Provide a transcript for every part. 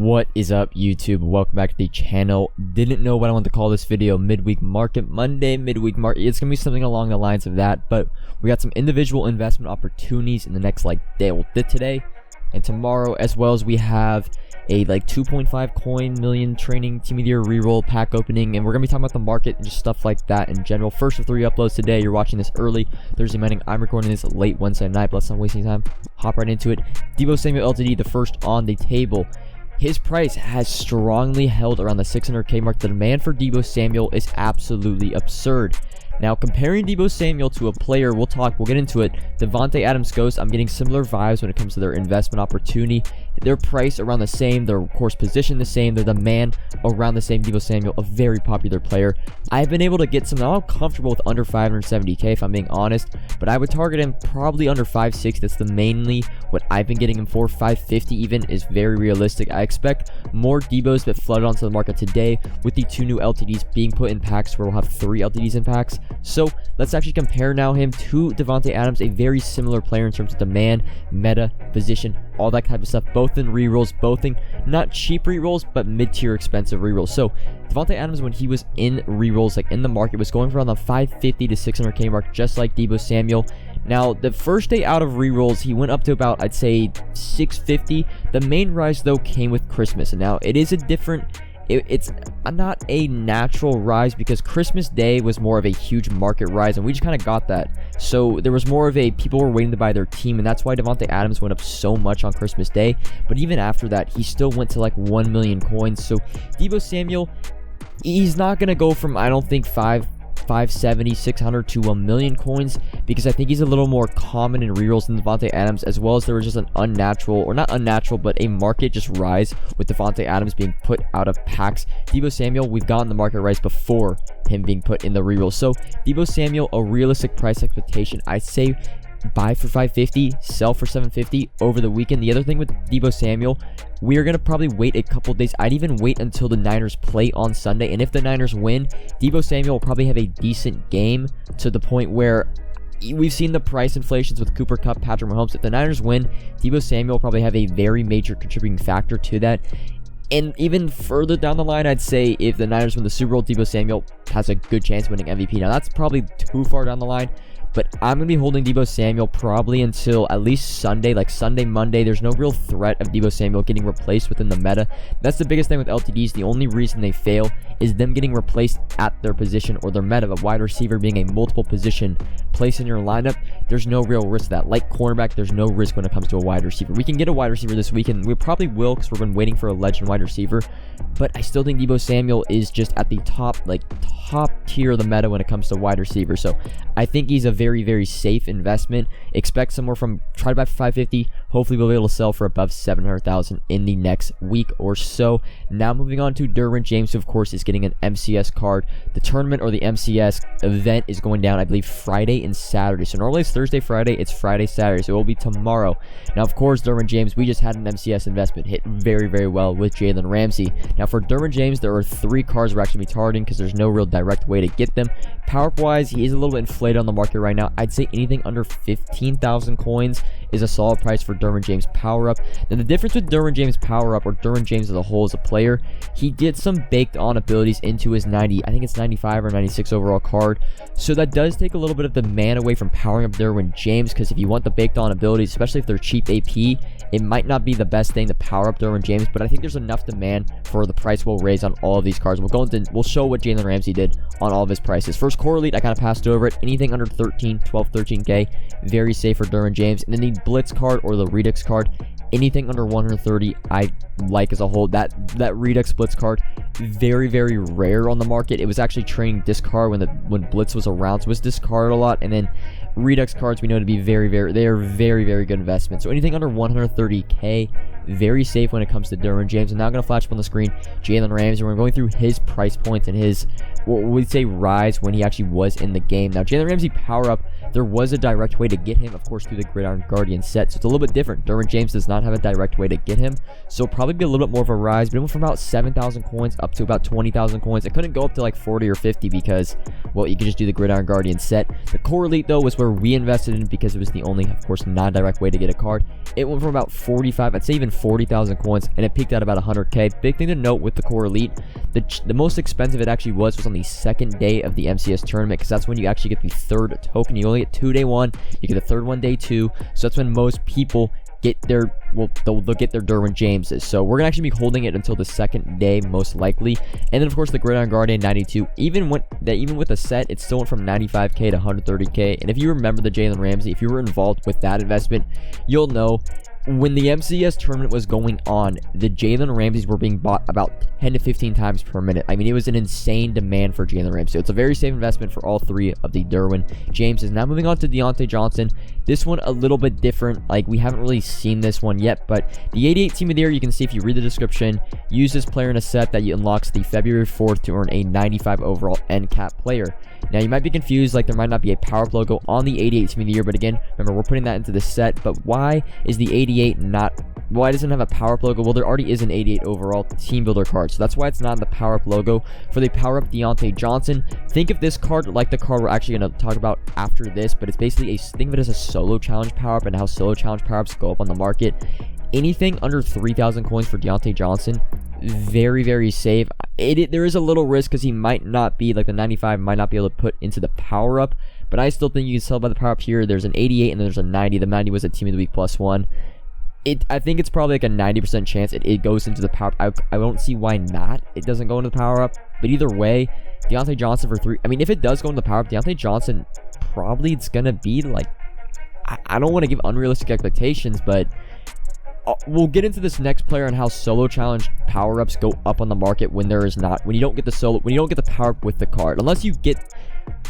What is up, YouTube? Welcome back to the channel. Didn't know what I wanted to call this video. Midweek market Monday, midweek market. It's gonna be something along the lines of that, but we got some individual investment opportunities in the next day. Well, today and tomorrow, as well as we have a 2.5 coin million training team of the year reroll pack opening, and we're gonna be talking about the market and just stuff like that in general. First of 3 uploads today. You're watching this early Thursday morning. I'm recording this late Wednesday night, but let's not waste any time. Hop right into it. Deebo Samuel LTD, the first on the table. His price has strongly held around the 600k mark. The demand for Deebo Samuel is absolutely absurd. Now, comparing Deebo Samuel to a player, we'll get into it. Davante Adams Ghost, I'm getting similar vibes when it comes to their investment opportunity. Their price around the same, their course position the same, their demand around the same. Deebo Samuel, a very popular player. I've been able to get some, I'm comfortable with under 570k if I'm being honest, but I would target him probably under 560. That's the mainly what I've been getting him for. 550 even is very realistic. I expect more Deebos that flooded onto the market today with the 2 new LTDs being put in packs, where we'll have 3 LTDs in packs. So let's actually compare now him to Davante Adams, a very similar player in terms of demand, meta, position, all that type of stuff, both in rerolls, both in not cheap rerolls, but mid-tier expensive rerolls. So Davante Adams, when he was in rerolls, in the market, was going for around the 550 to 600k mark, just like Deebo Samuel. Now, the first day out of rerolls, he went up to about, I'd say, 650. The main rise, though, came with Christmas. And now, it is a different... It's not a natural rise, because Christmas Day was more of a huge market rise, and we just kind of got that. So there was more of a people were waiting to buy their team, and that's why Davante Adams went up so much on Christmas Day. But even after that, he still went to 1 million coins. So Deebo Samuel, he's not going to go from, I don't think, 570, 600 to 1 million coins, because I think he's a little more common in rerolls than Davante Adams, as well as there was just an unnatural, or not unnatural, but a market just rise with Davante Adams being put out of packs. Deebo Samuel, we've gotten the market rise before him being put in the reroll. So Deebo Samuel, a realistic price expectation, I'd say buy for 550, sell for 750 over the weekend. The other thing with Deebo Samuel, we are going to probably wait a couple days. I'd even wait until the Niners play on Sunday, and if the Niners win, Deebo Samuel will probably have a decent game, to the point where we've seen the price inflations with Cooper Kupp, Patrick Mahomes. If the Niners win, Deebo Samuel will probably have a very major contributing factor to that. And even further down the line, I'd say if the Niners win the Super Bowl, Deebo Samuel has a good chance of winning MVP. Now, that's probably too far down the line, but I'm going to be holding Deebo Samuel probably until at least Sunday, Sunday, Monday. There's no real threat of Deebo Samuel getting replaced within the meta. That's the biggest thing with LTDs. The only reason they fail is them getting replaced at their position or their meta. A wide receiver being a multiple position place in your lineup, there's no real risk of that. Like cornerback, there's no risk when it comes to a wide receiver. We can get a wide receiver this weekend. We probably will, because we've been waiting for a legend wide receiver. But I still think Deebo Samuel is just at the top tier of the meta when it comes to wide receiver. So I think he's a very, very safe investment. Expect somewhere from, try to buy for 550. Hopefully we'll be able to sell for above 700,000 in the next week or so. Now moving on to Derwin James, who of course is getting an MCS card. The tournament, or the MCS event, is going down, I believe, Friday and Saturday. So normally it's Thursday, Friday. It's Friday, Saturday. So it will be tomorrow. Now, of course, Derwin James, we just had an MCS investment hit very, very well with Jalen Ramsey. Now for Derwin James, there are 3 cards we're actually be targeting, because there's no real direct way to get them. Power up wise, he is a little bit inflated on the market right now. I'd say anything under 15,000 coins is a solid price for Derwin James power up. Now the difference with Derwin James power up, or Derwin James as a whole as a player, he did some baked on abilities into his 90, I think it's 95 or 96 overall card. So that does take a little bit of the man away from powering up Derwin James, because if you want the baked on abilities, especially if they're cheap AP, it might not be the best thing to power up Derwin James, but I think there's enough demand for the price will raise on all of these cards. We'll show what Jalen Ramsey did on all of his prices. First core elite, I kind of passed over it. Anything under 13k, very safe for Derwin James. And then the Blitz card or the Redux card, anything under 130, I like as a whole. That Redux Blitz card, very, very rare on the market. It was actually trading discard when Blitz was around, so it was discarded a lot. And then Redux cards we know to be very, very good investments. So anything under 130k, very safe when it comes to Derwin James. And now I'm going to flash up on the screen Jalen Ramsey. We're going through his price points and his what we'd say rise when he actually was in the game. Now, Jalen Ramsey power up, there was a direct way to get him, of course, through the Gridiron Guardian set, so it's a little bit different. Derwin James does not have a direct way to get him, so probably be a little bit more of a rise, but it went from about 7,000 coins up to about 20,000 coins. It couldn't go up to like 40 or 50 because, well, you could just do the Gridiron Guardian set. The Core Elite, though, was where we invested in because it was the only, of course, non-direct way to get a card. It went from about 45, I'd say even 40,000 coins, and it peaked at about 100k. Big thing to note with the Core Elite, the most expensive it actually was on the second day of the MCS tournament, because that's when you actually get the third token. You only get 2 day 1, you get the third one day 2, so that's when most people get their, well, they'll get their Derwin Jameses. So we're gonna actually be holding it until the second day, most likely. And then of course the Gridiron Guardian 92, even with a set, it still went from 95k to 130k. And if you remember the Jalen Ramsey, if you were involved with that investment, you'll know when the MCS tournament was going on, the Jalen Ramseys were being bought about 10 to 15 times per minute. I mean, it was an insane demand for Jalen Ramsey. So it's a very safe investment for all three of the Derwin Jameses. Now moving on to Diontae Johnson. This one a little bit different. Like, we haven't really seen this one yet, but the 88 team of the year, you can see if you read the description, use this player in a set that unlocks the February 4th to earn a 95 overall end cap player. Now, you might be confused, like there might not be a power up logo on the 88 team of the year, but again, remember, we're putting that into the set. But why is the 88 not, why doesn't it have a power up logo? Well, there already is an 88 overall team builder card, so that's why it's not in the power up logo. For the power up Diontae Johnson, think of this card like the card we're actually going to talk about after this, but it's basically think of it as a solo challenge power up, and how solo challenge power ups go up on the market. Anything under 3,000 coins for Diontae Johnson, very, very safe. There is a little risk because he might not be, like the 95 might not be able to put into the power up, but I still think you can sell by the power up here. There's an 88 and there's a 90. The 90 was a team of the week +1. I think it's probably like a 90% chance it goes into the power up. I don't see why not. It doesn't go into the power up, but either way, Diontae Johnson for 3. I mean, if it does go into the power up, Diontae Johnson probably it's gonna be like, I don't want to give unrealistic expectations, but we'll get into this next player and how solo challenge power-ups go up on the market when you don't get the power up with the card, unless you get,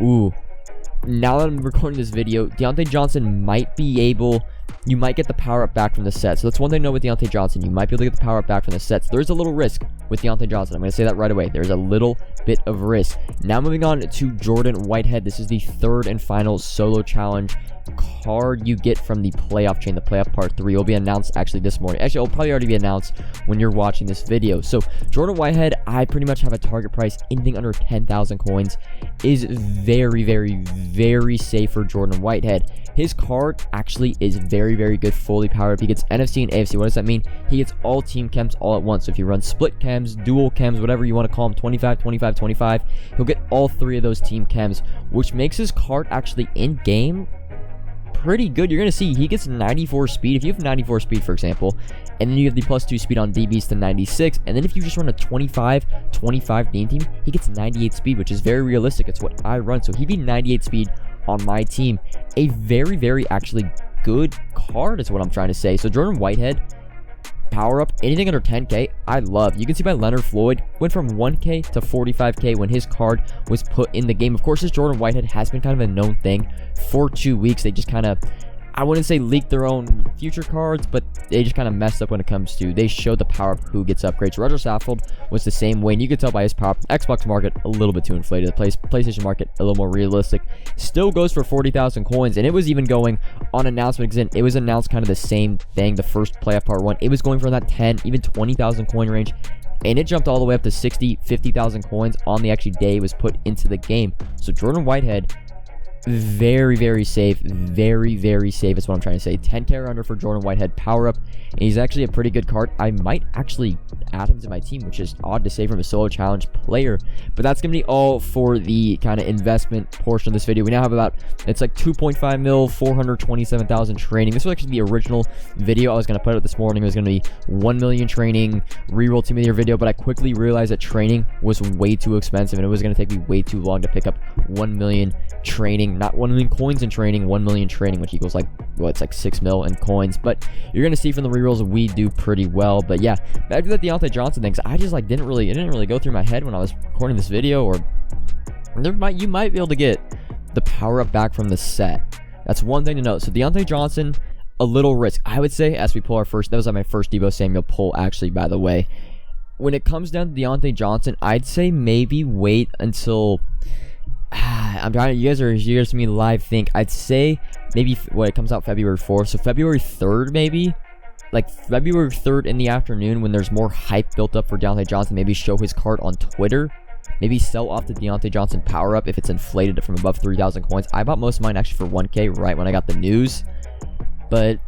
now that I'm recording this video, Diontae Johnson might be able, you might get the power up back from the set. So that's one thing to know with Diontae Johnson, you might be able to get the power up back from the sets. There's a little risk with Diontae Johnson. I'm going to say that right away. There's a little bit of risk. Now moving on to Jordan Whitehead. This is the third and final solo challenge card you get from the playoff chain. The playoff part 3 will be announced actually this morning. Actually, it'll probably already be announced when you're watching this video. So Jordan Whitehead, I pretty much have a target price. Anything under 10,000 coins is very, very, very safe for Jordan Whitehead. His card actually is very, very good, fully powered up. He gets NFC and AFC. What does that mean? He gets all team chems all at once. So if you run split chems, dual chems, whatever you want to call them, 25, 25, 25, he'll get all 3 of those team chems, which makes his card actually in game pretty good. You're going to see he gets 94 speed. If you have 94 speed, for example, and then you have the +2 speed on DBs to 96, and then if you just run a 25 game team, he gets 98 speed, which is very realistic. It's what I run, so he'd be 98 speed on my team. A very, very actually good card is what I'm trying to say. So Jordan Whitehead, power up, anything under 10k, I love. You can see by Leonard Floyd went from 1k to 45k when his card was put in the game. Of course, this Jordan Whitehead has been kind of a known thing for 2 weeks. They just kind of, I wouldn't say leaked their own future cards, but they just kind of messed up when it comes to, they showed the power up who gets upgrades. Roger Saffold was the same way, and you could tell by his power up. Xbox market a little bit too inflated. The PlayStation market a little more realistic. Still goes for 40,000 coins, and it was even going on announcement. It was announced kind of the same thing, the first playoff part 1. It was going for that 10, even 20,000 coin range, and it jumped all the way up to 60, 50,000 coins on the actually day it was put into the game. So Jordan Whitehead, very, very safe, very, very safe is what I'm trying to say. 10k or under for Jordan Whitehead power up, and he's actually a pretty good card. I might actually add him to my team, which is odd to say from a solo challenge player, but that's gonna be all for the kind of investment portion of this video. We now have about, it's like 2.5 mil, 427,000 training. This was actually the original video I was gonna put out this morning. It was gonna be 1 million training reroll team of the year video, but I quickly realized that training was way too expensive, and it was gonna take me way too long to pick up 1 million training. Not 1 million coins in training, 1 million training, which equals like, well, it's like 6 mil in coins. But you're gonna see from the rerolls we do pretty well. But yeah, back to the Diontae Johnson things. I just like it didn't really go through my head when I was recording this video, or you might be able to get the power up back from the set. That's one thing to note. So Diontae Johnson, a little risk, I would say, as we pull our first. That was like my first Deebo Samuel pull, actually, by the way. when it comes down to Diontae Johnson, I'd say maybe wait until I'm trying to, you guys see me live think. I'd say maybe when it comes out February 4th, so February 3rd maybe, like February 3rd in the afternoon, when there's more hype built up for Diontae Johnson, maybe show his card on Twitter. Maybe sell off the Diontae Johnson power up if it's inflated from above 3,000 coins. I bought most of mine actually for 1K right when I got the news. But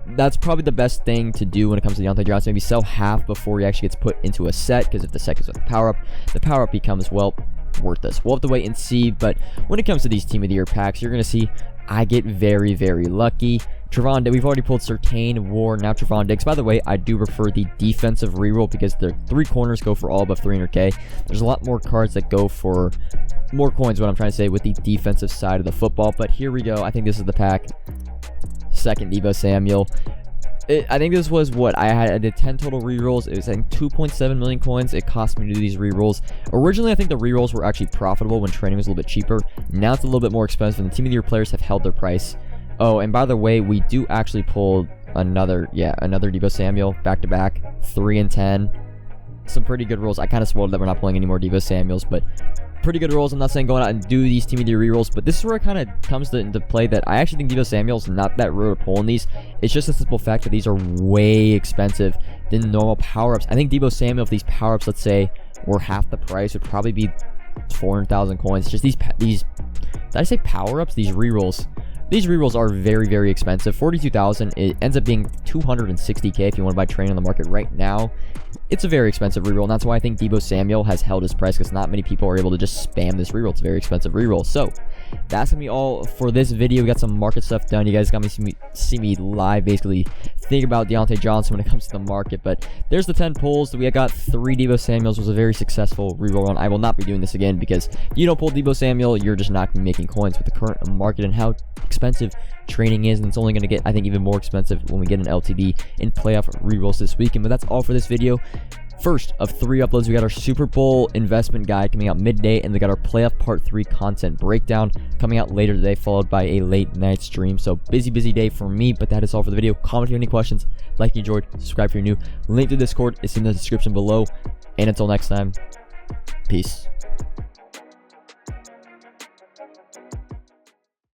that's probably the best thing to do when it comes to Diontae Johnson. Maybe sell half before he actually gets put into a set, because if the set gets with the power up becomes, well, worthless. We'll have to wait and see. But when it comes to these Team of the Year packs, you're going to see I get very, very lucky. Trevon Diggs, we've already pulled Surtain, War, now Trevon Diggs. By the way, I do prefer the defensive reroll because the 3 corners go for all above 300k. There's a lot more cards that go for more coins, what I'm trying to say, with the defensive side of the football. But here we go. I think this is the pack. Second Deebo Samuel. I think this was what I did 10 total rerolls. It was I think 2.7 million coins it cost me to do these rerolls. Originally, I think the rerolls were actually profitable when trading was a little bit cheaper. Now it's a little bit more expensive, and the Team of the Year players have held their price. Oh, and by the way, we do actually pull another Deebo Samuel back to back, 3 and 10. Some pretty good rolls. I kind of spoiled that we're not pulling any more Deebo Samuels, but pretty good rolls. I'm not saying going out and do these Team of the Year rerolls, but this is where it kind of comes into play that I actually think Deebo Samuel's not that rare to pull in these. It's just a simple fact that these are way expensive than normal power-ups. I think Deebo Samuel, if these power-ups, let's say, were half the price, would probably be 400,000 coins. Just these, did I say power-ups? These rerolls. These rerolls are very, very expensive. 42,000. It ends up being 260k if you want to buy training on the market right now. It's a very expensive reroll, and that's why I think Deebo Samuel has held his price, because not many people are able to just spam this reroll. It's a very expensive reroll. So that's gonna be all for this video. We got some market stuff done. You guys got me see me live, basically think about Diontae Johnson when it comes to the market. But there's the 10 pulls. We got 3 Deebo Samuels. It was a very successful reroll run. I will not be doing this again, because if you don't pull Deebo Samuel, you're just not gonna be making coins with the current market and how expensive training is, and it's only going to get, I think, even more expensive when we get an LTD in playoff rerolls this weekend. But that's all for this video. First of 3 uploads, we got our Super Bowl investment guide coming out midday, and we got our playoff part 3 content breakdown coming out later today, followed by a late night stream. So busy day for me, but that is all for the video. Comment if you have any questions, like if you enjoyed, subscribe if you're new. Link to Discord is in the description below, and until next time, peace.